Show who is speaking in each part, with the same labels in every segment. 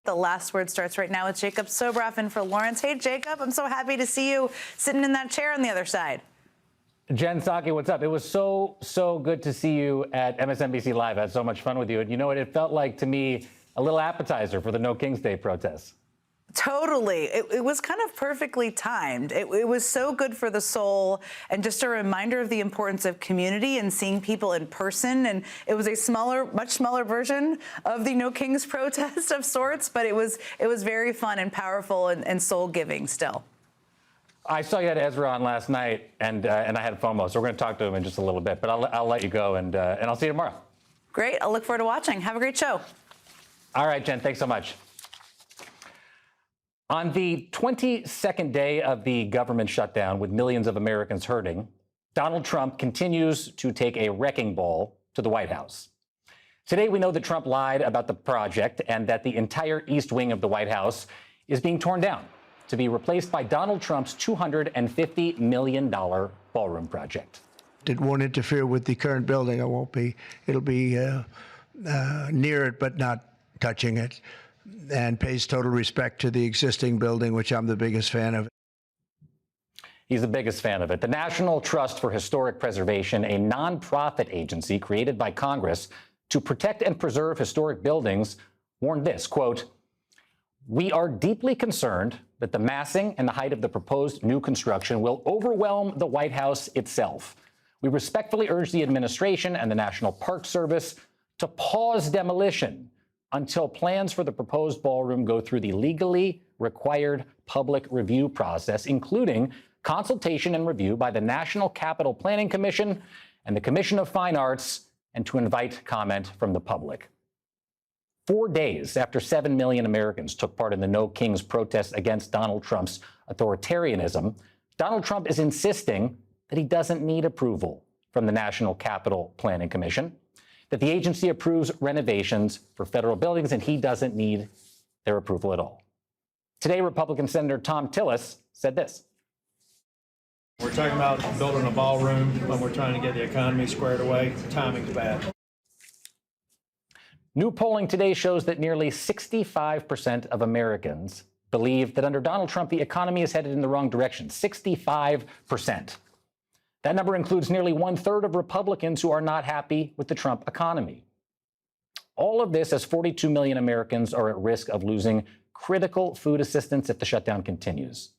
Speaker 1: The last word starts right now with Jacob Sobroff in for Lawrence. Hey, Jacob, I'm so happy to see you sitting in that chair on the other side.
Speaker 2: Jen Psaki, what's up? It was so good to see you at MSNBC Live. I had so much fun with you. And you know what? It felt like to me a little appetizer for the No Kings Day protests.
Speaker 1: Totally. It was kind of perfectly timed. It was so good for the soul and just a reminder of the importance of community and seeing people in person. And it was a much smaller version of the No Kings protest of sorts, but it was very fun and powerful and soul giving still.
Speaker 2: I saw you had Ezra on last night, and I had FOMO, so we're going to talk to him in just a little bit. But I'll let you go, and I'll see you tomorrow.
Speaker 1: Great. I'll look forward to watching. Have a great show.
Speaker 2: All right, Jen. Thanks so much. On the 22nd day of the government shutdown, with millions of Americans hurting, Donald Trump continues to take a wrecking ball to the White House. Today, we know that Trump lied about the project and that the entire East Wing of the White House is being torn down to be replaced by Donald Trump's $250 million ballroom project.
Speaker 3: It won't interfere with the current building. It'll be near it, but not touching it, and pays total respect to the existing building, which I'm the biggest fan of.
Speaker 2: He's the biggest fan of it. The National Trust for Historic Preservation, a nonprofit agency created by Congress to protect and preserve historic buildings, warned this, quote, "We are deeply concerned that the massing and the height of the proposed new construction will overwhelm the White House itself. We respectfully urge the administration and the National Park Service to pause demolition until plans for the proposed ballroom go through the legally required public review process, including consultation and review by the National Capital Planning Commission and the Commission of Fine Arts, and to invite comment from the public." 4 days after 7 million Americans took part in the No Kings protests against Donald Trump's authoritarianism, Donald Trump is insisting that he doesn't need approval from the National Capital Planning Commission, that the agency approves renovations for federal buildings, and he doesn't need their approval at all. Today, Republican Senator Thom Tillis said this.
Speaker 4: We're talking about building a ballroom when we're trying to get the economy squared away. Timing's bad.
Speaker 2: New polling today shows that nearly 65% of Americans believe that under Donald Trump, the economy is headed in the wrong direction. 65%. That number includes nearly 1/3 of Republicans who are not happy with the Trump economy. All of this as 42 million Americans are at risk of losing critical food assistance if the shutdown continues.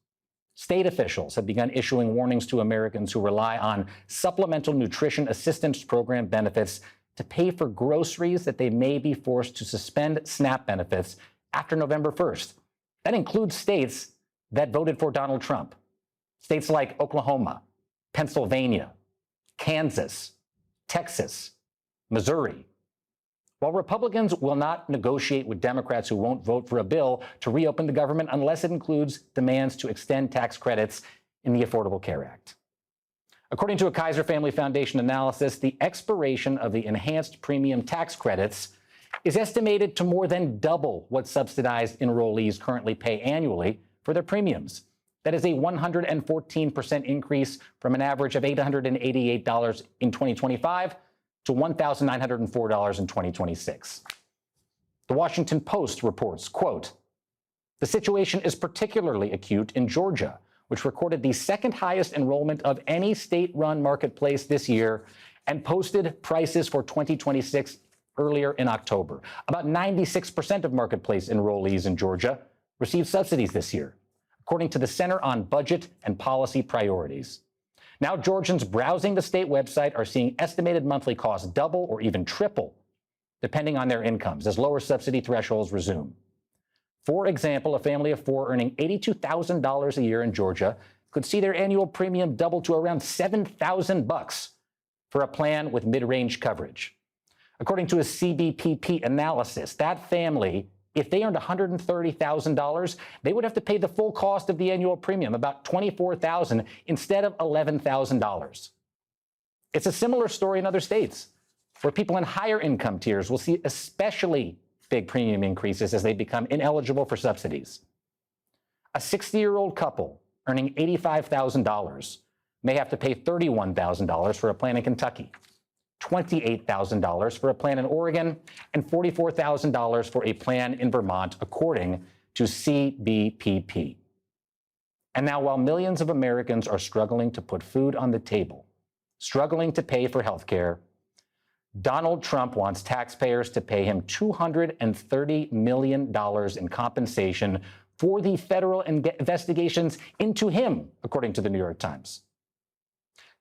Speaker 2: State officials have begun issuing warnings to Americans who rely on Supplemental Nutrition Assistance Program benefits to pay for groceries that they may be forced to suspend SNAP benefits after November 1st. That includes states that voted for Donald Trump. States like Oklahoma, Pennsylvania, Kansas, Texas, Missouri. While Republicans will not negotiate with Democrats who won't vote for a bill to reopen the government unless it includes demands to extend tax credits in the Affordable Care Act. According to a Kaiser Family Foundation analysis, the expiration of the enhanced premium tax credits is estimated to more than double what subsidized enrollees currently pay annually for their premiums. That is a 114% increase from an average of $888 in 2025 to $1,904 in 2026. The Washington Post reports, quote, "The situation is particularly acute in Georgia, which recorded the second highest enrollment of any state-run marketplace this year and posted prices for 2026 earlier in October. About 96% of marketplace enrollees in Georgia received subsidies this year, according to the Center on Budget and Policy Priorities. Now, Georgians browsing the state website are seeing estimated monthly costs double or even triple, depending on their incomes, as lower subsidy thresholds resume. For example, a family of four earning $82,000 a year in Georgia could see their annual premium double to around $7,000 for a plan with mid-range coverage. According to a CBPP analysis, that family, if they earned $130,000, they would have to pay the full cost of the annual premium, about $24,000 instead of $11,000. It's a similar story in other states, where people in higher income tiers will see especially big premium increases as they become ineligible for subsidies. A 60-year-old couple earning $85,000 may have to pay $31,000 for a plan in Kentucky. $28,000 for a plan in Oregon, and $44,000 for a plan in Vermont, according to CBPP. And now, while millions of Americans are struggling to put food on the table, struggling to pay for health care, Donald Trump wants taxpayers to pay him $230 million in compensation for the federal investigations into him, according to the New York Times.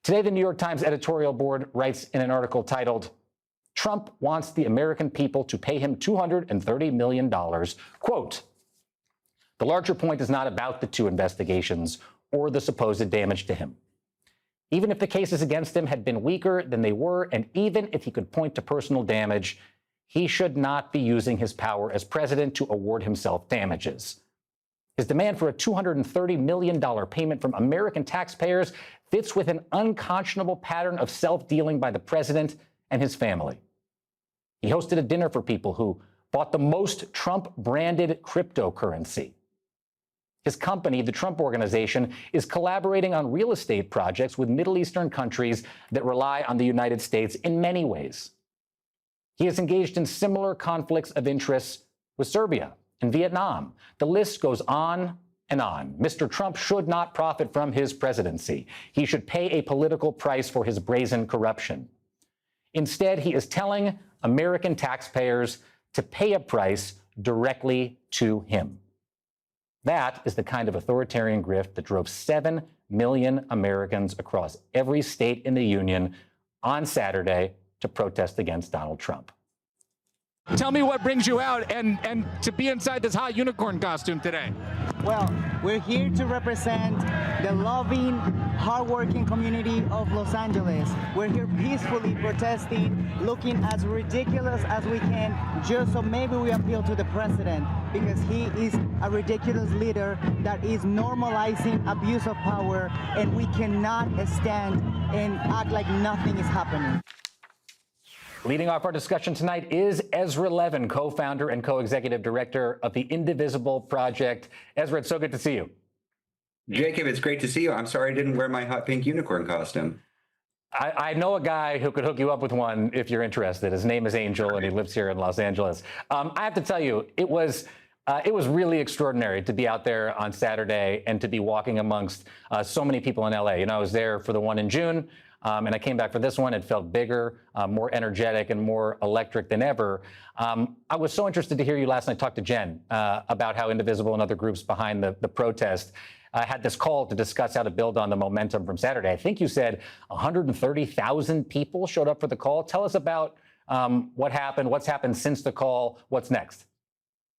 Speaker 2: Today, the New York Times editorial board writes in an article titled, "Trump wants the American people to pay him $230 million." Quote, "The larger point is not about the two investigations or the supposed damage to him. Even if the cases against him had been weaker than they were, and even if he could point to personal damage, he should not be using his power as president to award himself damages. His demand for a $230 million payment from American taxpayers fits with an unconscionable pattern of self-dealing by the president and his family. He hosted a dinner for people who bought the most Trump-branded cryptocurrency. His company, the Trump Organization, is collaborating on real estate projects with Middle Eastern countries that rely on the United States in many ways. He is engaged in similar conflicts of interest with Serbia and Vietnam. The list goes on and on. Mr. Trump should not profit from his presidency. He should pay a political price for his brazen corruption. Instead, he is telling American taxpayers to pay a price directly to him. That is the kind of authoritarian grift that drove 7 million Americans across every state in the union on Saturday to protest against Donald Trump."
Speaker 5: Tell me what brings you out and to be inside this hot unicorn costume today.
Speaker 6: Well, we're here to represent the loving, hardworking community of Los Angeles. We're here peacefully protesting, looking as ridiculous as we can, just so maybe we appeal to the president, because he is a ridiculous leader that is normalizing abuse of power, and we cannot stand and act like nothing is happening.
Speaker 2: Leading off our discussion tonight is Ezra Levin, co-founder and co-executive director of the Indivisible Project. Ezra, it's so good to see you.
Speaker 7: Jacob, it's great to see you. I'm sorry I didn't wear my hot pink unicorn costume.
Speaker 2: I know a guy who could hook you up with one if you're interested. His name is Angel, and he lives here in Los Angeles. I have to tell you, it was really extraordinary to be out there on Saturday and to be walking amongst so many people in LA. You know, I was there for the one in June. And I came back for this one. It felt bigger, more energetic, and more electric than ever. I was so interested to hear you last night talk to Jen about how Indivisible and other groups behind the protest had this call to discuss how to build on the momentum from Saturday. I think you said 130,000 people showed up for the call. Tell us about what happened, what's happened since the call, what's next?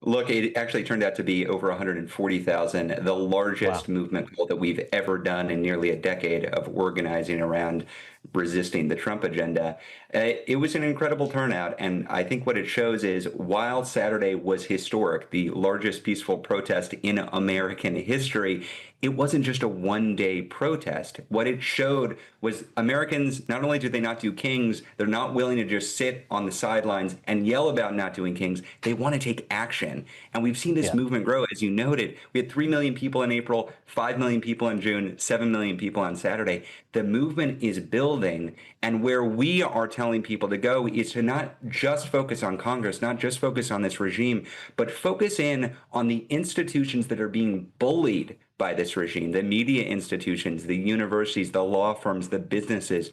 Speaker 7: Look, it actually turned out to be over 140,000, the largest movement call that we've ever done in nearly a decade of organizing around resisting the Trump agenda. It was an incredible turnout, and I think what it shows is while Saturday was historic, the largest peaceful protest in American history, it wasn't just a one-day protest. What it showed was Americans, not only do they not do Kings, they're not willing to just sit on the sidelines and yell about not doing Kings. They want to take action. And we've seen this movement grow. As you noted, we had 3 million people in April, 5 million people in June, 7 million people on Saturday. The movement is building. And where we are telling people to go is to not just focus on Congress, not just focus on this regime, but focus in on the institutions that are being bullied by this regime, the media institutions, the universities, the law firms, the businesses,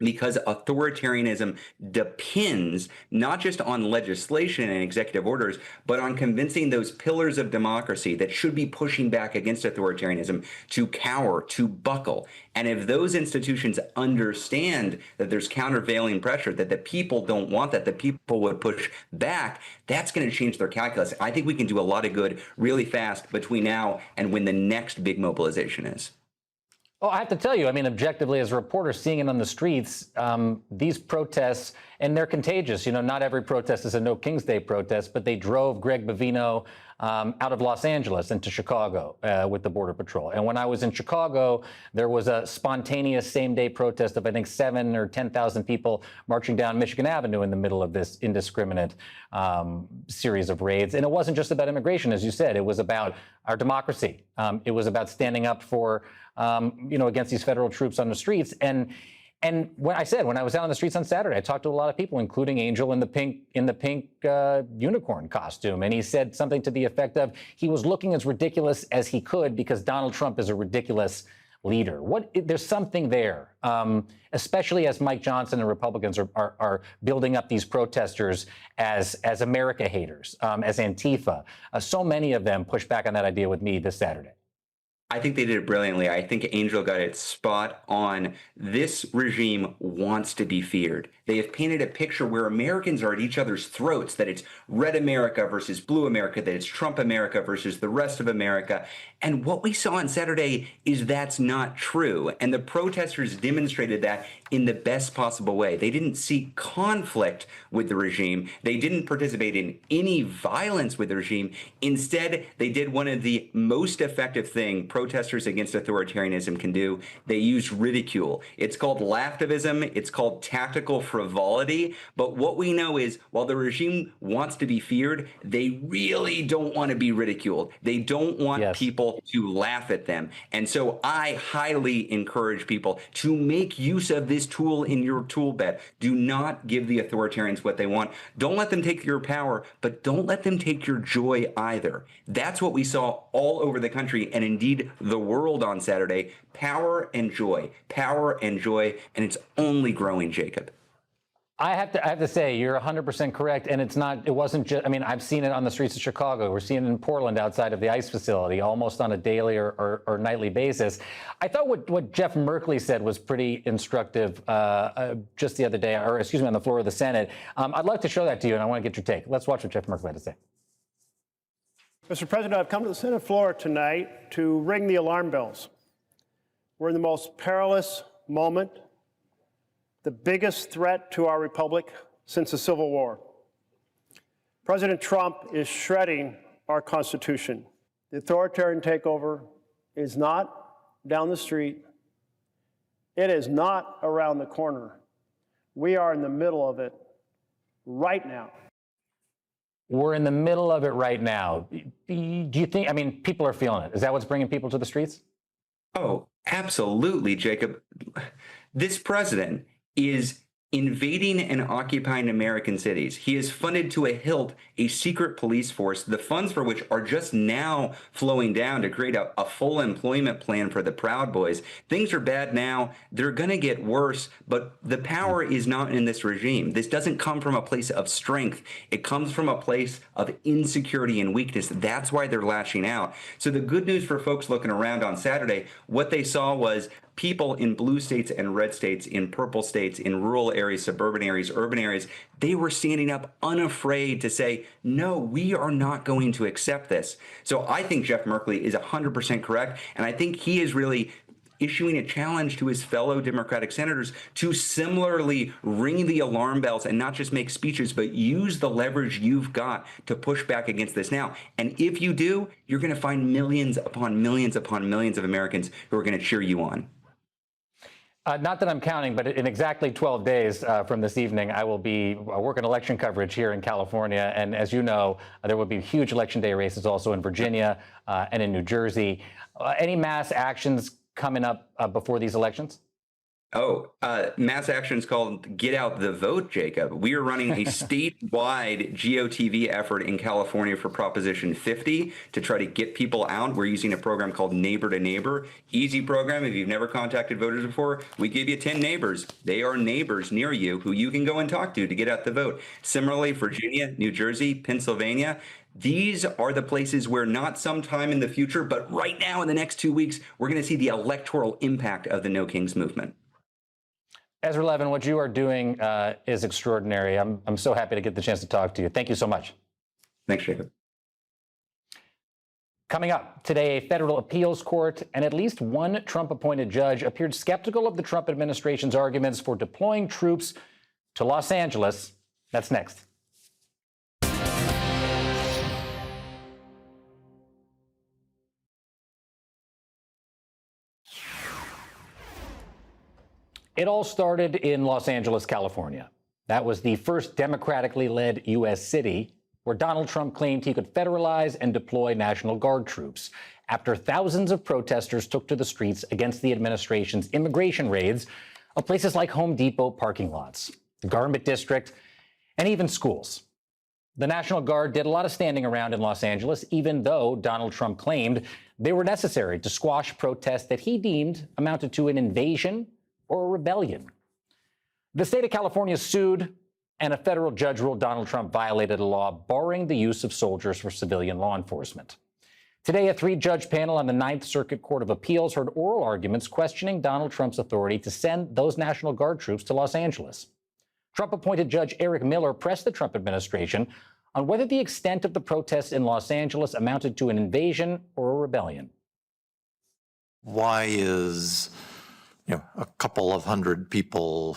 Speaker 7: because authoritarianism depends not just on legislation and executive orders, but on convincing those pillars of democracy that should be pushing back against authoritarianism to cower, to buckle. And if those institutions understand that there's countervailing pressure, that the people don't want that, the people would push back, that's going to change their calculus. I think we can do a lot of good really fast between now and when the next big mobilization is.
Speaker 2: Well, I have to tell you, I mean, objectively, as a reporter, seeing it on the streets, these protests, and they're contagious. You know, not every protest is a No Kings Day protest, but they drove Greg Bovino out of Los Angeles into Chicago with the Border Patrol. And when I was in Chicago, there was a spontaneous same-day protest of, I think, 7,000 or 10,000 people marching down Michigan Avenue in the middle of this indiscriminate series of raids. And it wasn't just about immigration, as you said. It was about our democracy. It was about standing up for, against these federal troops on the streets. And And when I was out on the streets on Saturday, I talked to a lot of people, including Angel in the pink unicorn costume, and he said something to the effect of he was looking as ridiculous as he could because Donald Trump is a ridiculous leader. There's something there, especially as Mike Johnson and Republicans are building up these protesters as America haters, as Antifa. So many of them pushed back on that idea with me this Saturday.
Speaker 7: I think they did it brilliantly. I think Angel got it spot on. This regime wants to be feared. They have painted a picture where Americans are at each other's throats, that it's red America versus blue America, that it's Trump America versus the rest of America. And what we saw on Saturday is that's not true. And the protesters demonstrated that in the best possible way. They didn't seek conflict with the regime. They didn't participate in any violence with the regime. Instead, they did one of the most effective things protesters against authoritarianism can do. They use ridicule. It's called laughtivism. It's called tactical frivolity. But what we know is while the regime wants to be feared, they really don't want to be ridiculed. They don't want people to laugh at them. And so I highly encourage people to make use of this tool in your tool belt. Do not give the authoritarians what they want. Don't let them take your power, but don't let them take your joy either. That's what we saw all over the country and indeed the world on Saturday. Power and joy, and it's only growing, Jacob.
Speaker 2: I have to say, you're 100% correct. And it wasn't just, I mean, I've seen it on the streets of Chicago. We're seeing it in Portland outside of the ICE facility, almost on a daily or nightly basis. I thought what Jeff Merkley said was pretty instructive just the other day, or excuse me, on the floor of the Senate. I'd like to show that to you, and I want to get your take. Let's watch what Jeff Merkley had to say.
Speaker 8: Mr. President, I've come to the Senate floor tonight to ring the alarm bells. We're in the most perilous moment, the biggest threat to our republic since the Civil War. President Trump is shredding our Constitution. The authoritarian takeover is not down the street. It is not around the corner. We are in the middle of it right now.
Speaker 2: We're in the middle of it right now. Do you think, I mean, people are feeling it. Is that what's bringing people to the streets?
Speaker 7: Oh, absolutely, Jacob. This president is invading and occupying American cities. He has funded to a hilt a secret police force, the funds for which are just now flowing down to create a full employment plan for the Proud Boys. Things are bad now. They're going to get worse, but the power is not in this regime. This doesn't come from a place of strength. It comes from a place of insecurity and weakness. That's why they're lashing out. So the good news for folks looking around on Saturday, what they saw was people in blue states and red states, in purple states, in rural areas, suburban areas, urban areas, they were standing up unafraid to say, no, we are not going to accept this. So I think Jeff Merkley is 100% correct. And I think he is really issuing a challenge to his fellow Democratic senators to similarly ring the alarm bells and not just make speeches, but use the leverage you've got to push back against this now. And if you do, you're going to find millions upon millions upon millions of Americans who are going to cheer you on.
Speaker 2: Not that I'm counting, but in exactly 12 days from this evening, I will be working election coverage here in California. And as you know, there will be huge election day races also in Virginia and in New Jersey. Any mass actions coming up before these elections?
Speaker 7: Oh, mass action is called Get Out the Vote, Jacob. We are running a statewide GOTV effort in California for Proposition 50 to try to get people out. We're using a program called Neighbor to Neighbor. Easy program. If you've never contacted voters before, we give you 10 neighbors. They are neighbors near you who you can go and talk to get out the vote. Similarly, Virginia, New Jersey, Pennsylvania. These are the places where not sometime in the future, but right now in the next 2 weeks, we're going to see the electoral impact of the No Kings movement.
Speaker 2: Ezra Levin, what you are doing is extraordinary. I'm so happy to get the chance to talk to you. Thank you so much.
Speaker 7: Thanks, Jacob.
Speaker 2: Coming up today, a federal appeals court and at least one Trump-appointed judge appeared skeptical of the Trump administration's arguments for deploying troops to Los Angeles. That's next. It all started in Los Angeles, California. That was the first democratically led U.S. city where Donald Trump claimed he could federalize and deploy National Guard troops. After thousands of protesters took to the streets against the administration's immigration raids, of places like Home Depot parking lots, the Garment District, and even schools. The National Guard did a lot of standing around in Los Angeles, even though Donald Trump claimed they were necessary to squash protests that he deemed amounted to an invasion or a rebellion. The state of California sued, and a federal judge ruled Donald Trump violated a law barring the use of soldiers for civilian law enforcement. Today, a 3-judge panel on the Ninth Circuit Court of Appeals heard oral arguments questioning Donald Trump's authority to send those National Guard troops to Los Angeles. Trump-appointed Judge Eric Miller pressed the Trump administration on whether the extent of the protests in Los Angeles amounted to an invasion or a rebellion.
Speaker 9: Why is, a couple of hundred people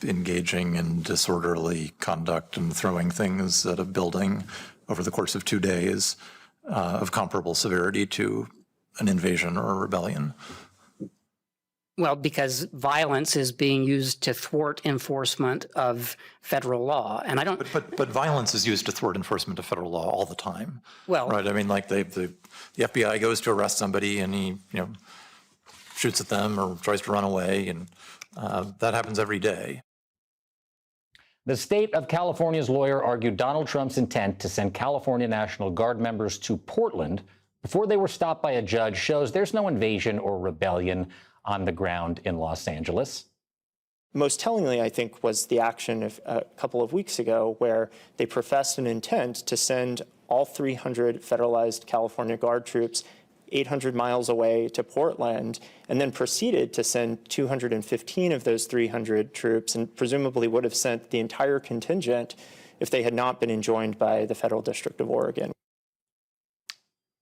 Speaker 9: engaging in disorderly conduct and throwing things at a building over the course of 2 days of comparable severity to an invasion or a rebellion?
Speaker 10: Well, because violence is being used to thwart enforcement of federal law, and I don't.
Speaker 9: But violence is used to thwart enforcement of federal law all the time.
Speaker 10: Well,
Speaker 9: right. I mean, like the FBI goes to arrest somebody and he, shoots at them or tries to run away, and that happens every day.
Speaker 2: The state of California's lawyer argued Donald Trump's intent to send California National Guard members to Portland before they were stopped by a judge shows there's no invasion or rebellion on the ground in Los Angeles.
Speaker 11: Most tellingly, I think, was the action of a couple of weeks ago where they professed an intent to send all 300 federalized California Guard troops 800 miles away to Portland, and then proceeded to send 215 of those 300 troops, and presumably would have sent the entire contingent if they had not been enjoined by the Federal District of Oregon.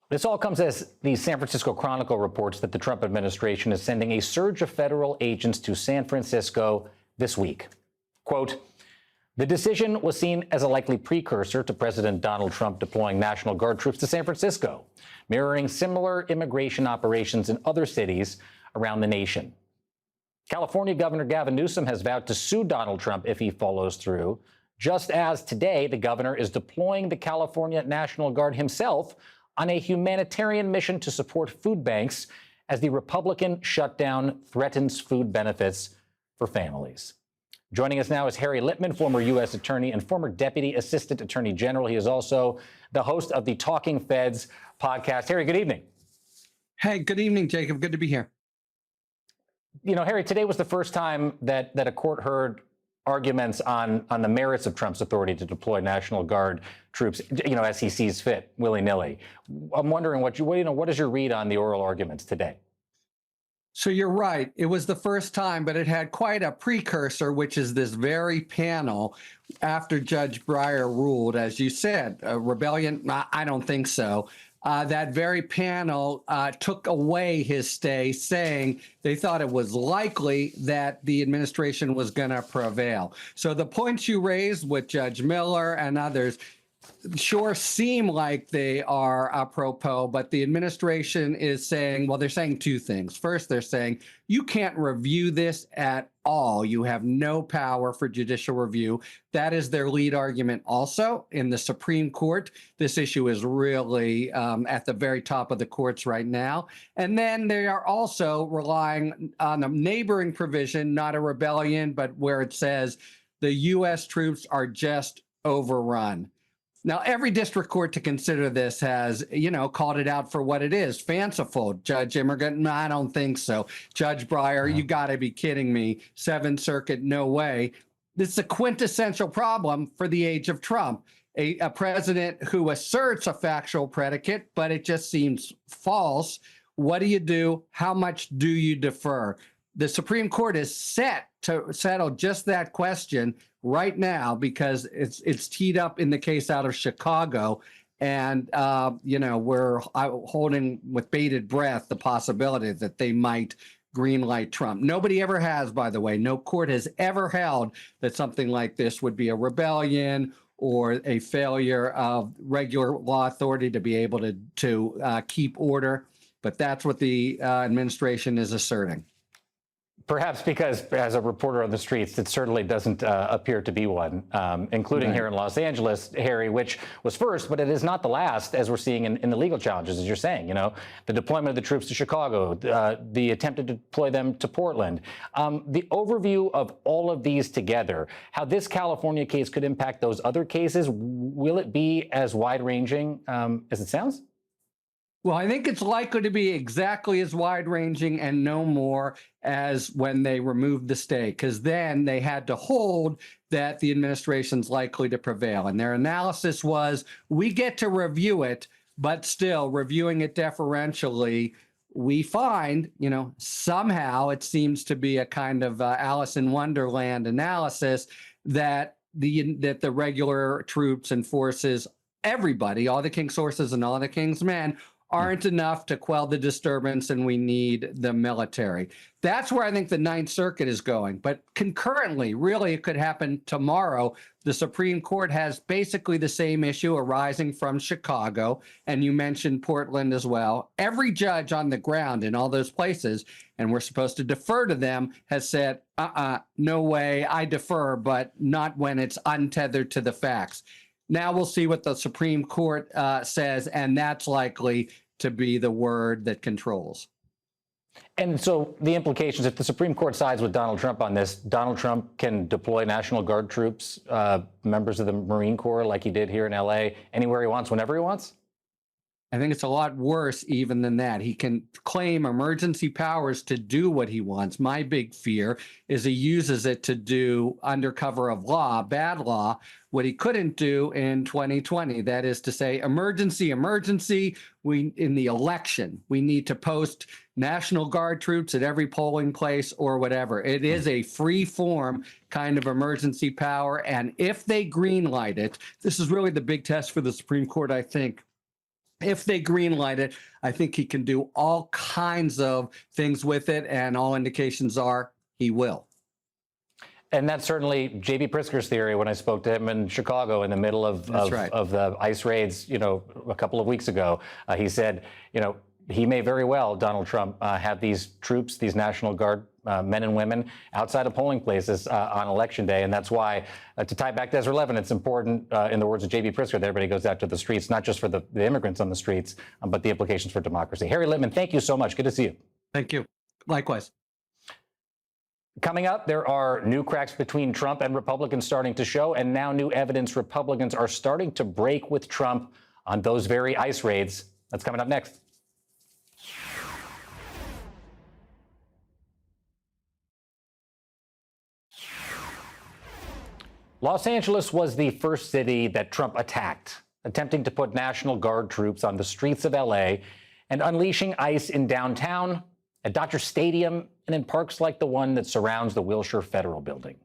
Speaker 2: This all comes as the San Francisco Chronicle reports that the Trump administration is sending a surge of federal agents to San Francisco this week. Quote, the decision was seen as a likely precursor to President Donald Trump deploying National Guard troops to San Francisco, mirroring similar immigration operations in other cities around the nation. California Governor Gavin Newsom has vowed to sue Donald Trump if he follows through, just as today the governor is deploying the California National Guard himself on a humanitarian mission to support food banks as the Republican shutdown threatens food benefits for families. Joining us now is Harry Litman, former U.S. attorney and former deputy assistant attorney general. He is also the host of the Talking Feds podcast. Harry, good evening.
Speaker 12: Hey, good evening, Jacob. Good to be here.
Speaker 2: Harry, today was the first time that a court heard arguments on the merits of Trump's authority to deploy National Guard troops, as he sees fit, willy-nilly. I'm wondering what is your read on the oral arguments today?
Speaker 12: So you're right. It was the first time, but it had quite a precursor, which is this very panel after Judge Breyer ruled, as you said, a rebellion. I don't think so. That very panel took away his stay, saying they thought it was likely that the administration was going to prevail. So the points you raised with Judge Miller and others sure seem like they are apropos, but the administration is saying, well, they're saying two things. First, they're saying you can't review this at all. You have no power for judicial review. That is their lead argument. Also, in the Supreme Court, this issue is really at the very top of the courts right now. And then they are also relying on a neighboring provision, not a rebellion, but where it says the U.S. troops are just overrun. Now, every district court to consider this has, called it out for what it is. Fanciful. Judge Immergut, no, I don't think so. Judge Breyer, you got to be kidding me. Seventh Circuit, no way. This is a quintessential problem for the age of Trump. A president who asserts a factual predicate, but it just seems false. What do you do? How much do you defer? The Supreme Court is set to settle just that question right now because it's teed up in the case out of Chicago. And, we're holding with bated breath the possibility that they might greenlight Trump. Nobody ever has, by the way. No court has ever held that something like this would be a rebellion or a failure of regular law authority to be able to keep order. But that's what the administration is asserting.
Speaker 2: Perhaps because, as a reporter on the streets, it certainly doesn't appear to be one, including here in Los Angeles, Harry, which was first, but it is not the last, as we're seeing in the legal challenges, as you're saying. You know, the deployment of the troops to Chicago, the attempt to deploy them to Portland. The overview of all of these together, how this California case could impact those other cases, will it be as wide-ranging as it sounds?
Speaker 12: Well, I think it's likely to be exactly as wide-ranging and no more as when they removed the stay, because then they had to hold that the administration's likely to prevail. And their analysis was, we get to review it, but still reviewing it deferentially, we find, you know, somehow it seems to be a kind of Alice in Wonderland analysis that the regular troops and forces, everybody, all the king's horses and all the king's men, aren't enough to quell the disturbance, and we need the military. That's where I think the Ninth Circuit is going. But concurrently, really, it could happen tomorrow. The Supreme Court has basically the same issue arising from Chicago, and you mentioned Portland as well. Every judge on the ground in all those places, and we're supposed to defer to them, has said, no way, I defer, but not when it's untethered to the facts. Now we'll see what the Supreme Court says, and that's likely to be the word that controls.
Speaker 2: And so the implications, if the Supreme Court sides with Donald Trump on this, Donald Trump can deploy National Guard troops, members of the Marine Corps, like he did here in LA, anywhere he wants, whenever he wants?
Speaker 12: I think it's a lot worse even than that. He can claim emergency powers to do what he wants. My big fear is he uses it to do, under cover of law, bad law, what he couldn't do in 2020. That is to say, emergency, in the election, we need to post National Guard troops at every polling place or whatever. It is a free form kind of emergency power. And if they greenlight it, this is really the big test for the Supreme Court, I think. If they greenlight it, I think he can do all kinds of things with it, and all indications are he will.
Speaker 2: And that's certainly J.B. Pritzker's theory when I spoke to him in Chicago in the middle of the ICE raids, you know, a couple of weeks ago. He said, you know, he may very well, Donald Trump, have these troops, these National Guard men and women outside of polling places on Election Day. And that's why, to tie back to Ezra Levin, it's important, in the words of J.B. Pritzker, that everybody goes out to the streets, not just for the immigrants on the streets, but the implications for democracy. Harry Litman, thank you so much. Good to see you.
Speaker 12: Thank you. Likewise.
Speaker 2: Coming up, there are new cracks between Trump and Republicans starting to show, and now new evidence Republicans are starting to break with Trump on those very ICE raids. That's coming up next. Los Angeles was the first city that Trump attacked, attempting to put National Guard troops on the streets of LA and unleashing ICE in downtown, at Dodger Stadium, and in parks like the one that surrounds the Wilshire Federal Building.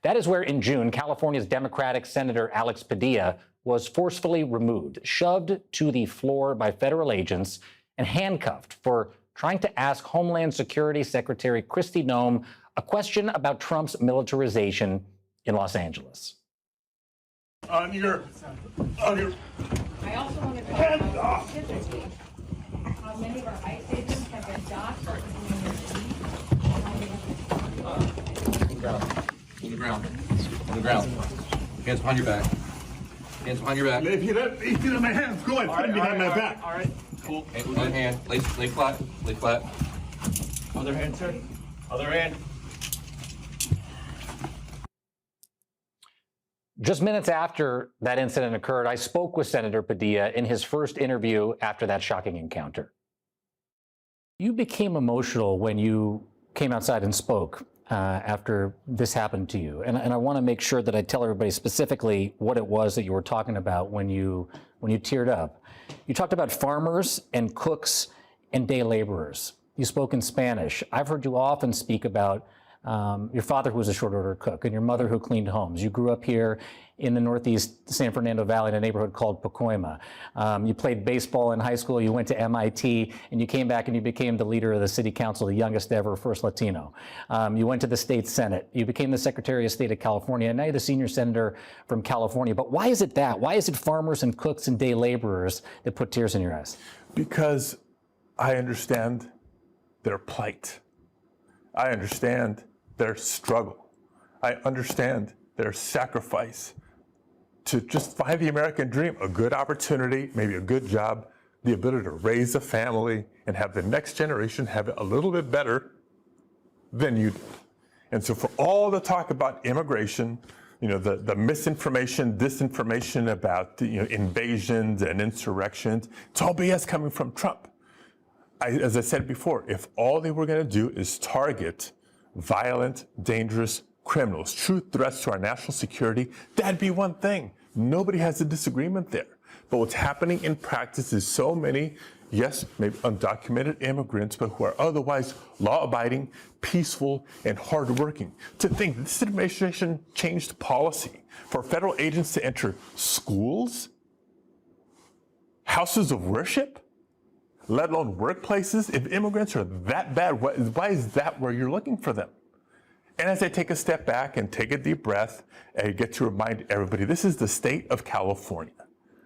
Speaker 2: That is where, in June, California's Democratic Senator Alex Padilla was forcefully removed, shoved to the floor by federal agents, and handcuffed for trying to ask Homeland Security Secretary Kristi Noem a question about Trump's militarization in Los Angeles.
Speaker 13: I also want to talk about specifically how many of our ICE agents have been docked
Speaker 14: On the ground. On the ground. Hands behind your back. Hands behind your back.
Speaker 13: If you let my hands go, put them behind my back. All right.
Speaker 14: Cool. One hand. Lay flat. Lay flat.
Speaker 4: Other hand, sir. Other hand.
Speaker 2: Just minutes after that incident occurred, I spoke with Senator Padilla in his first interview after that shocking encounter. You became emotional when you came outside and spoke after this happened to you. And I want to make sure that I tell everybody specifically what it was that you were talking about when you teared up. You talked about farmers and cooks and day laborers. You spoke in Spanish. I've heard you often speak about your father, who was a short order cook, and your mother, who cleaned homes. You grew up here in the Northeast San Fernando Valley in a neighborhood called Pacoima. You played baseball in high school. You went to MIT, and you came back and you became the leader of the city council, the youngest ever, first Latino. You went to the state senate. You became the Secretary of State of California, and now you're the senior senator from California. But why is it that? Why is it farmers and cooks and day laborers that put tears in your eyes?
Speaker 15: Because I understand their plight. I understand their struggle. I understand their sacrifice to just find the American dream, a good opportunity, maybe a good job, the ability to raise a family and have the next generation have it a little bit better than you did. And so for all the talk about immigration, the misinformation, disinformation about invasions and insurrections, it's all BS coming from Trump. As I said before, if all they were going to do is target violent, dangerous criminals, true threats to our national security, that'd be one thing. Nobody has a disagreement there. But what's happening in practice is so many, yes, maybe undocumented immigrants, but who are otherwise law-abiding, peaceful, and hardworking. To think this administration changed policy for federal agents to enter schools, houses of worship, let alone workplaces. If immigrants are that bad, why is that where you're looking for them? And as I take a step back and take a deep breath, I get to remind everybody, this is the state of California.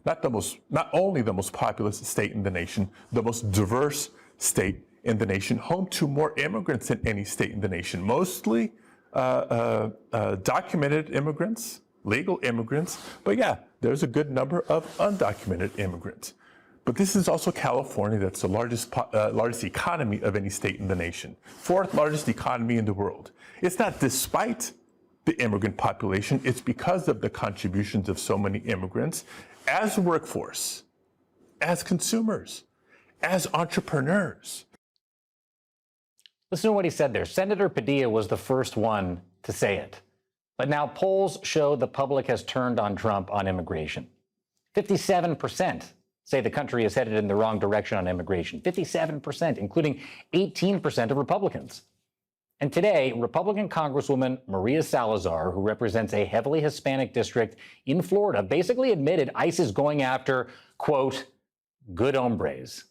Speaker 15: Not only the most populous state in the nation, the most diverse state in the nation, home to more immigrants than any state in the nation, mostly documented immigrants, legal immigrants, but yeah, there's a good number of undocumented immigrants. But this is also California, that's the largest economy of any state in the nation, fourth largest economy in the world. It's not despite the immigrant population, it's because of the contributions of so many immigrants as a workforce, as consumers, as entrepreneurs.
Speaker 2: Listen to what he said there. Senator Padilla was the first one to say it. But now polls show the public has turned on Trump on immigration. 57% say the country is headed in the wrong direction on immigration. 57%, including 18% of Republicans. And today, Republican Congresswoman Maria Salazar, who represents a heavily Hispanic district in Florida, basically admitted ICE is going after, quote, good hombres.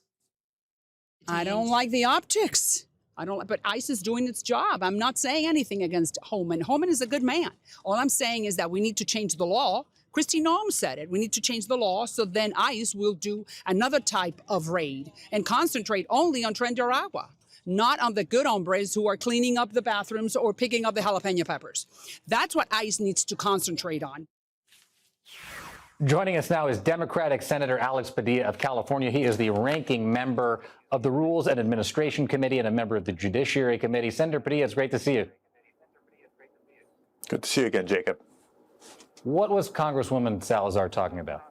Speaker 16: I don't like the optics. But ICE is doing its job. I'm not saying anything against Holman. Holman is a good man. All I'm saying is that we need to change the law. Kristi Noem said it. We need to change the law so then ICE will do another type of raid and concentrate only on Tren de Aragua, not on the good hombres who are cleaning up the bathrooms or picking up the jalapeno peppers. That's what ICE needs to concentrate on.
Speaker 2: Joining us now is Democratic Senator Alex Padilla of California. He is the ranking member of the Rules and Administration Committee and a member of the Judiciary Committee. Senator Padilla, it's great to see you.
Speaker 15: Good to see you again, Jacob.
Speaker 2: What was Congresswoman Salazar talking about?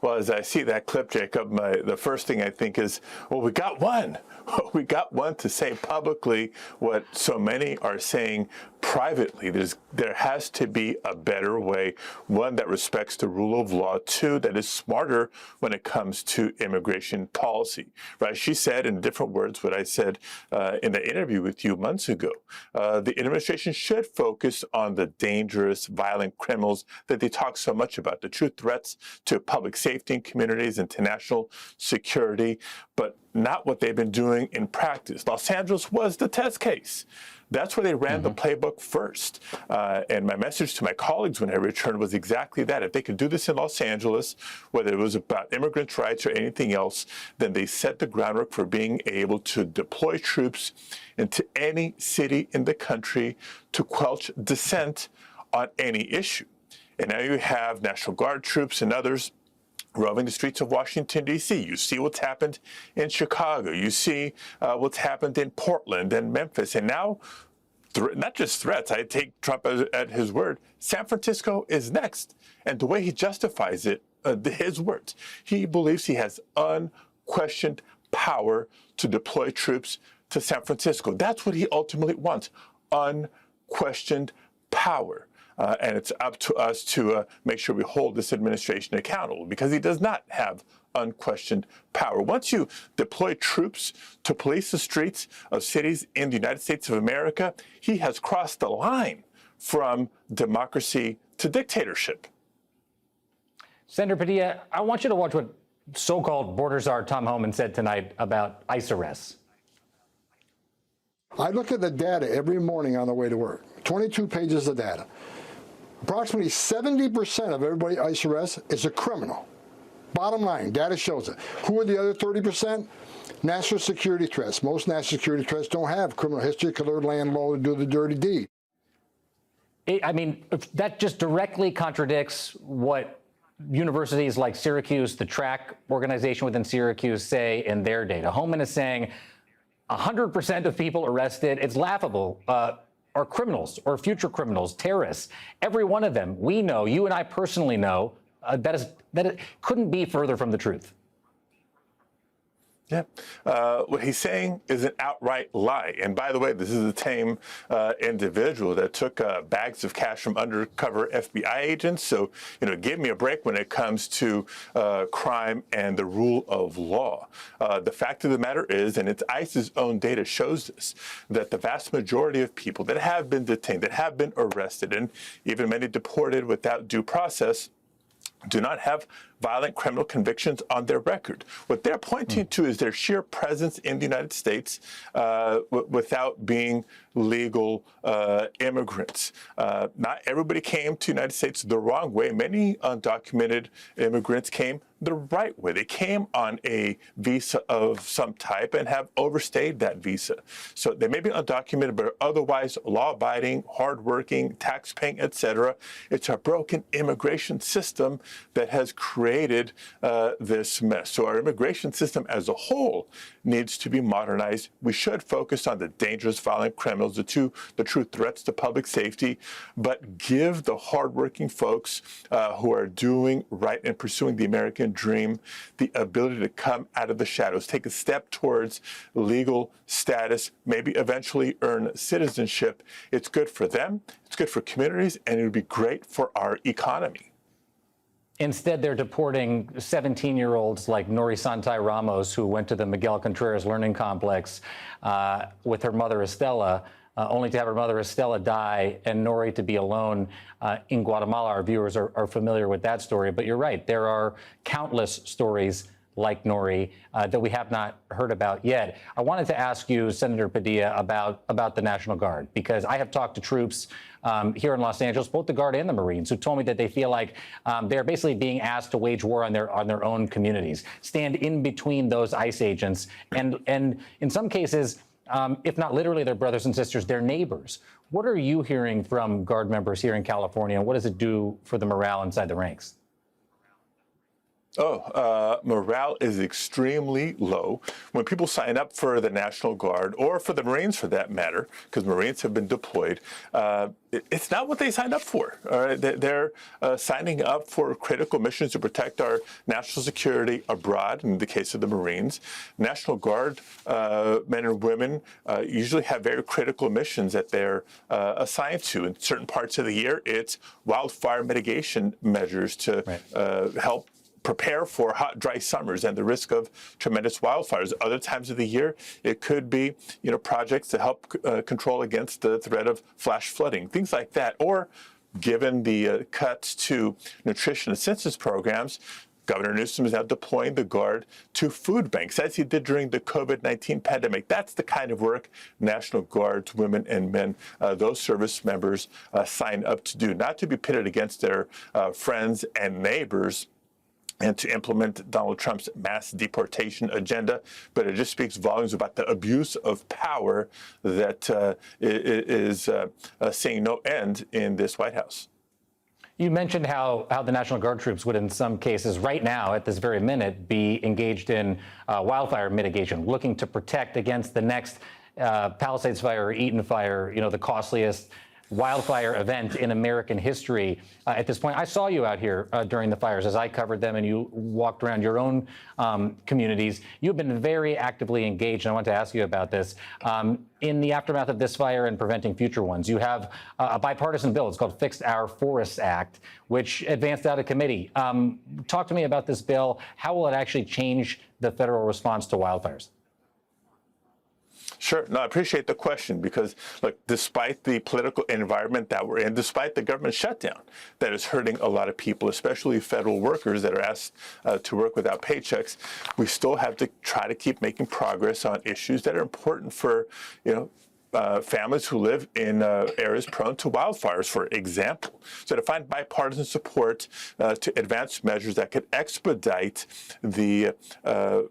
Speaker 15: Well, as I see that clip, Jacob, the first thing I think is, well, we got one. We got one to say publicly what so many are saying privately. There has to be a better way, one that respects the rule of law, two, that is smarter when it comes to immigration policy, right? She said in different words what I said in the interview with you months ago. The administration should focus on the dangerous, violent criminals that they talk so much about, the true threats to public safety in communities and to national security, but not what they've been doing in practice. Los Angeles was the test case. That's where they ran the playbook first. And my message to my colleagues when I returned was exactly that. If they could do this in Los Angeles, whether it was about immigrant rights or anything else, then they set the groundwork for being able to deploy troops into any city in the country to quench dissent on any issue. And now you have National Guard troops and others roaming the streets of Washington, D.C. You see what's happened in Chicago. You see what's happened in Portland and Memphis. And now, not just threats, I take Trump at his word, San Francisco is next. And the way he justifies it, his words, he believes he has unquestioned power to deploy troops to San Francisco. That's what he ultimately wants, unquestioned power. And it's up to us to make sure we hold this administration accountable, because he does not have unquestioned power. Once you deploy troops to police the streets of cities in the United States of America, he has crossed the line from democracy to dictatorship.
Speaker 2: Senator Padilla, I want you to watch what so-called border czar Tom Homan said tonight about ICE arrests.
Speaker 17: I look at the data every morning on the way to work, 22 pages of data. Approximately 70% of everybody ICE arrests is a criminal. Bottom line, data shows it. Who are the other 30%? National security threats. Most national security threats don't have criminal history, could learn land law to do the dirty deed.
Speaker 2: I mean, that just directly contradicts what universities like Syracuse, the track organization within Syracuse, say in their data. Hohmann is saying 100% of people arrested, it's laughable, are criminals or future criminals, terrorists. Every one of them, we know, you and I personally know, that it couldn't be further from the truth.
Speaker 15: Yeah. What he's saying is an outright lie. And by the way, this is the same individual that took bags of cash from undercover FBI agents. So, give me a break when it comes to crime and the rule of law. The fact of the matter is, and it's ICE's own data shows this, that the vast majority of people that have been detained, that have been arrested, and even many deported without due process, do not have violent criminal convictions on their record. What they're pointing to is their sheer presence in the United States without being legal immigrants. Not everybody came to the United States the wrong way. Many undocumented immigrants came the right way. They came on a visa of some type and have overstayed that visa. So they may be undocumented, but are otherwise law-abiding, hardworking, tax-paying, etc. It's a broken immigration system that has created this mess. So our immigration system as a whole needs to be modernized. We should focus on the dangerous, violent criminals, the true threats to public safety, but give the hardworking folks who are doing right and pursuing the American dream the ability to come out of the shadows, take a step towards legal status, maybe eventually earn citizenship. It's good for them, it's good for communities, and it would be great for our economy.
Speaker 2: Instead, they're deporting 17-year-olds like Nori Santai Ramos, who went to the Miguel Contreras Learning Complex with her mother, Estela, only to have her mother, Estela, die, and Nori to be alone in Guatemala. Our viewers are familiar with that story. But you're right. There are countless stories like Nori that we have not heard about yet. I wanted to ask you, Senator Padilla, about the National Guard, because I have talked to troops here in Los Angeles, both the Guard and the Marines, who told me that they feel like they're basically being asked to wage war on their own communities, stand in between those ICE agents, and in some cases, if not literally their brothers and sisters, their neighbors. What are you hearing from Guard members here in California, and what does it do for the morale inside the ranks?
Speaker 15: Morale is extremely low. When people sign up for the National Guard, or for the Marines for that matter, because Marines have been deployed, it's not what they signed up for. All right? They're signing up for critical missions to protect our national security abroad, in the case of the Marines. National Guard men and women usually have very critical missions that they're assigned to. In certain parts of the year, it's wildfire mitigation measures to help prepare for hot, dry summers and the risk of tremendous wildfires. Other times of the year, it could be, projects to help control against the threat of flash flooding, things like that. Or, given the cuts to nutrition assistance programs, Governor Newsom is now deploying the Guard to food banks, as he did during the COVID-19 pandemic. That's the kind of work National Guard's women and men, those service members, sign up to do, not to be pitted against their friends and neighbors, and to implement Donald Trump's mass deportation agenda, but it just speaks volumes about the abuse of power that is seeing no end in this White House.
Speaker 2: You mentioned how the National Guard troops would, in some cases, right now, at this very minute, be engaged in wildfire mitigation, looking to protect against the next Palisades fire or Eaton fire, the costliest wildfire event in American history at this point. I saw you out here during the fires as I covered them, and you walked around your own communities. You've been very actively engaged, and I want to ask you about this. In the aftermath of this fire and preventing future ones, you have a bipartisan bill. It's called Fix Our Forests Act, which advanced out of committee. Talk to me about this bill. How will it actually change the federal response to wildfires?
Speaker 15: Sure. No, I appreciate the question because, look, despite the political environment that we're in, despite the government shutdown that is hurting a lot of people, especially federal workers that are asked to work without paychecks, we still have to try to keep making progress on issues that are important for, families who live in areas prone to wildfires, for example. So to find bipartisan support to advance measures that could expedite the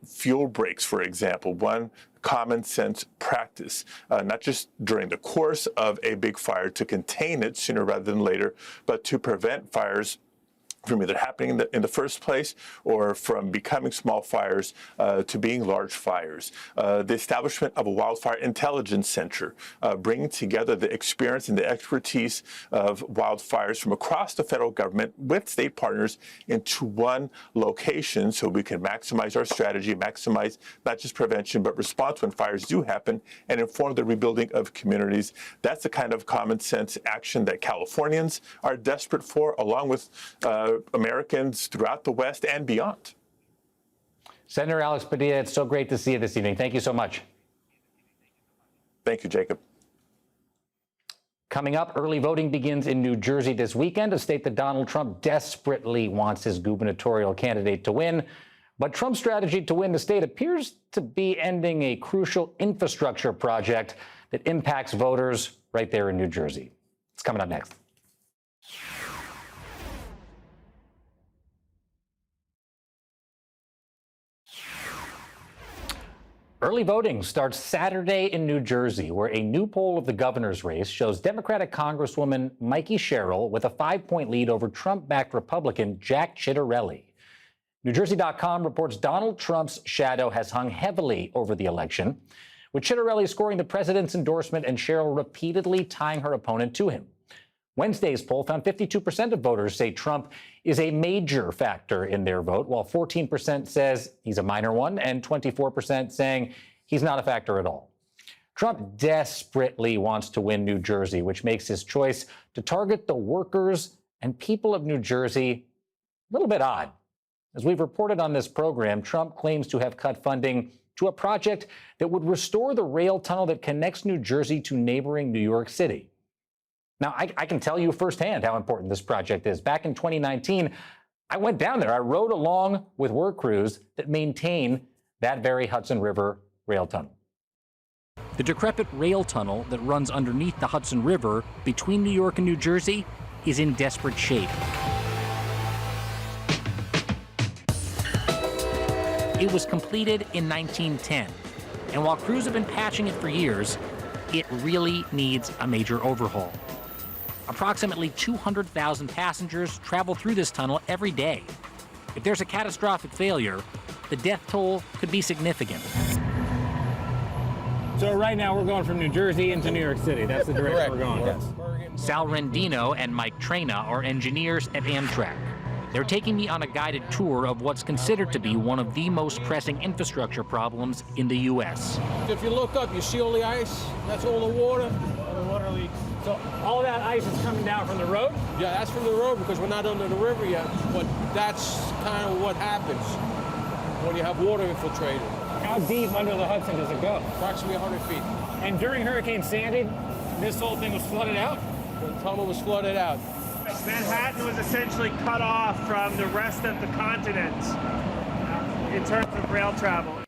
Speaker 15: fuel breaks, for example, one common sense practice, not just during the course of a big fire to contain it sooner rather than later, but to prevent fires from either happening in the first place or from becoming small fires to being large fires. The establishment of a wildfire intelligence center, bringing together the experience and the expertise of wildfires from across the federal government with state partners into one location so we can maximize our strategy, maximize not just prevention, but response when fires do happen and inform the rebuilding of communities. That's the kind of common sense action that Californians are desperate for, along with Americans throughout the West and beyond.
Speaker 2: Senator Alex Padilla, it's so great to see you this evening. Thank you so much.
Speaker 15: Thank you, Jacob.
Speaker 2: Coming up, early voting begins in New Jersey this weekend, a state that Donald Trump desperately wants his gubernatorial candidate to win. But Trump's strategy to win the state appears to be ending a crucial infrastructure project that impacts voters right there in New Jersey. It's coming up next. Early voting starts Saturday in New Jersey, where a new poll of the governor's race shows Democratic Congresswoman Mikey Sherrill with a 5-point lead over Trump-backed Republican Jack Ciattarelli. NewJersey.com reports Donald Trump's shadow has hung heavily over the election, with Ciattarelli scoring the president's endorsement and Sherrill repeatedly tying her opponent to him. Wednesday's poll found 52% of voters say Trump is a major factor in their vote, while 14% says he's a minor one and 24% saying he's not a factor at all. Trump desperately wants to win New Jersey, which makes his choice to target the workers and people of New Jersey a little bit odd. As we've reported on this program, Trump claims to have cut funding to a project that would restore the rail tunnel that connects New Jersey to neighboring New York City. Now, I can tell you firsthand how important this project is. Back in 2019, I went down there. I rode along with work crews that maintain that very Hudson River rail tunnel.
Speaker 18: The decrepit rail tunnel that runs underneath the Hudson River between New York and New Jersey is in desperate shape. It was completed in 1910, and while crews have been patching it for years, it really needs a major overhaul. Approximately 200,000 passengers travel through this tunnel every day. If there's a catastrophic failure, the death toll could be significant.
Speaker 19: So right now we're going from New Jersey into New York City. That's the direction we're going. Yes.
Speaker 18: Sal Rendino and Mike Trena are engineers at Amtrak. They're taking me on a guided tour of what's considered to be one of the most pressing infrastructure problems in the U.S.
Speaker 19: If you look up, you see all the ice. That's all the water. All the water leaks. So all that ice is coming down from the road?
Speaker 20: Yeah, that's from the road because we're not under the river yet. But that's kind of what happens when you have water infiltrated.
Speaker 19: How deep under the Hudson does it go?
Speaker 20: Approximately 100 feet.
Speaker 19: And during Hurricane Sandy, this whole thing was flooded out?
Speaker 20: The tunnel was flooded out.
Speaker 8: Manhattan was essentially cut off from the rest of the continent in terms of rail travel.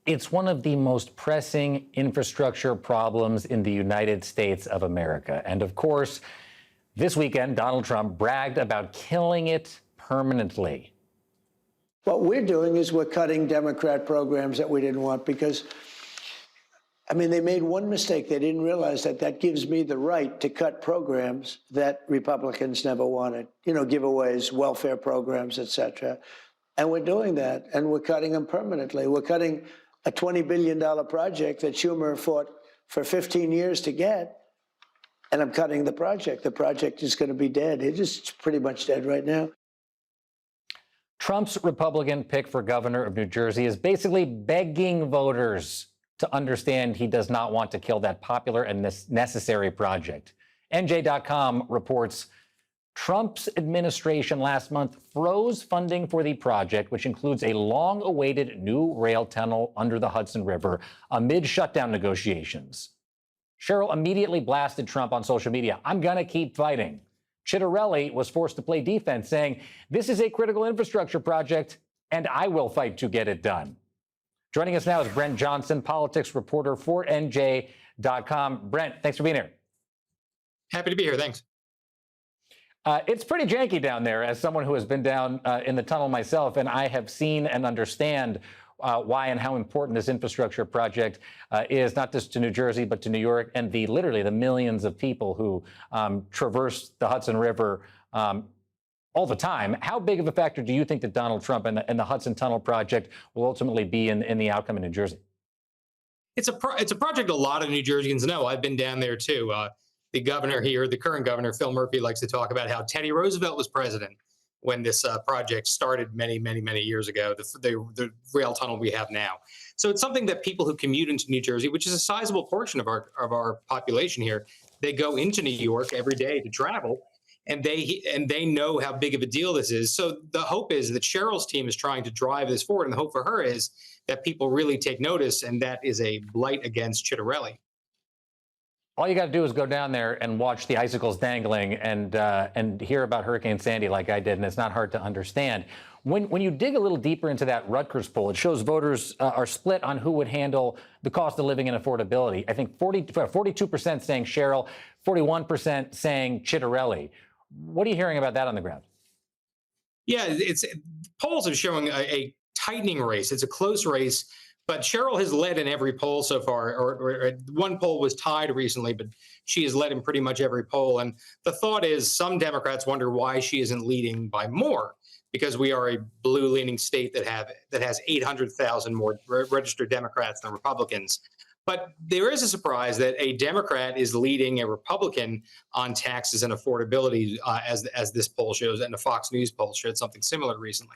Speaker 2: It's one of the most pressing infrastructure problems in the United States of America. And of course, this weekend, Donald Trump bragged about killing it permanently.
Speaker 21: What we're doing is we're cutting Democrat programs that we didn't want because, I mean, they made one mistake. They didn't realize that that gives me the right to cut programs that Republicans never wanted. You know, giveaways, welfare programs, et cetera. And we're doing that, and we're cutting them permanently. We're cutting a $20 billion project that Schumer fought for 15 years to get, and I'm cutting the project. The project is going to be dead. It is pretty much dead right now.
Speaker 2: Trump's Republican pick for governor of New Jersey is basically begging voters to understand he does not want to kill that popular and necessary project. NJ.com reports Trump's administration last month froze funding for the project, which includes a long-awaited new rail tunnel under the Hudson River, amid shutdown negotiations. Sherrill immediately blasted Trump on social media. "I'm going to keep fighting." Ciattarelli was forced to play defense, saying, "This is a critical infrastructure project, and I will fight to get it done." Joining us now is Brent Johnson, politics reporter for NJ.com. Brent, thanks for being here.
Speaker 1: Happy to be here. Thanks.
Speaker 2: It's pretty janky down there, as someone who has been down in the tunnel myself, and I have seen and understand why and how important this infrastructure project is, not just to New Jersey, but to New York and literally the millions of people who traverse the Hudson River all the time. How big of a factor do you think that Donald Trump and the Hudson Tunnel project will ultimately be in the outcome in New Jersey?
Speaker 1: It's a project a lot of New Jerseyans know. I've been down there too. The governor here, the current governor, Phil Murphy, likes to talk about how Teddy Roosevelt was president when this project started many, many, many years ago, the rail tunnel we have now. So it's something that people who commute into New Jersey, which is a sizable portion of our population here, they go into New York every day to travel, and they know how big of a deal this is. So the hope is that Cheryl's team is trying to drive this forward, and the hope for her is that people really take notice, and that is a blight against Chitterelli.
Speaker 2: All you got to do is go down there and watch the icicles dangling and hear about Hurricane Sandy like I did, and it's not hard to understand. When you dig a little deeper into that Rutgers poll, it shows voters are split on who would handle the cost of living and affordability. I think 42% saying Cheryl, 41% saying Chitterelli. What are you hearing about that on the ground?
Speaker 1: Yeah, polls are showing a tightening race. It's a close race. But Cheryl has led in every poll so far, or one poll was tied recently, but she has led in pretty much every poll. And the thought is some Democrats wonder why she isn't leading by more, because we are a blue-leaning state that has 800,000 more registered Democrats than Republicans. But there is a surprise that a Democrat is leading a Republican on taxes and affordability, as this poll shows, and the Fox News poll showed something similar recently.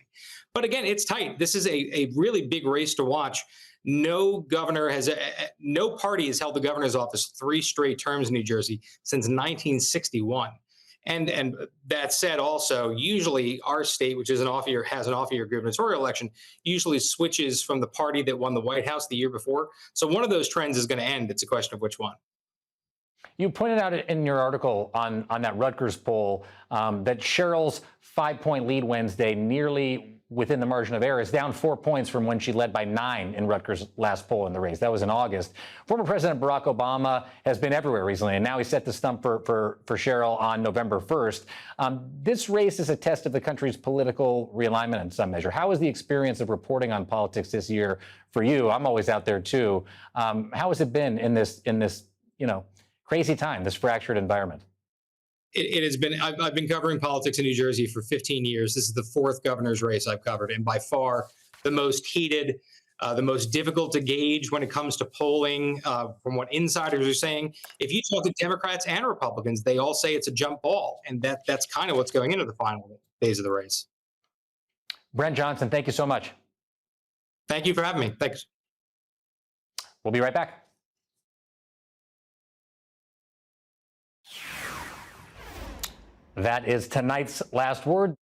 Speaker 1: But again, it's tight. This is a really big race to watch. No party has held the governor's office 3 straight terms in New Jersey since 1961. And that said, also, usually our state, which has an off-year gubernatorial election, usually switches from the party that won the White House the year before. So one of those trends is going to end. It's a question of which one.
Speaker 2: You pointed out in your article on that Rutgers poll that Cheryl's 5-point lead Wednesday, nearly within the margin of error, is down 4 points from when she led by 9 in Rutgers' last poll in the race. That was in August. Former President Barack Obama has been everywhere recently, and now he's set the stump for Cheryl on November 1st. This race is a test of the country's political realignment in some measure. How is the experience of reporting on politics this year for you? I'm always out there too. How has it been in this crazy time, this fractured environment?
Speaker 1: It has been, I've been covering politics in New Jersey for 15 years. This is the 4th governor's race I've covered, and by far the most heated, the most difficult to gauge when it comes to polling, from what insiders are saying. If you talk to Democrats and Republicans, they all say it's a jump ball, and that's kind of what's going into the final days of the race.
Speaker 2: Brent Johnson, thank you so much.
Speaker 1: Thank you for having me. Thanks.
Speaker 2: We'll be right back. That is tonight's last word.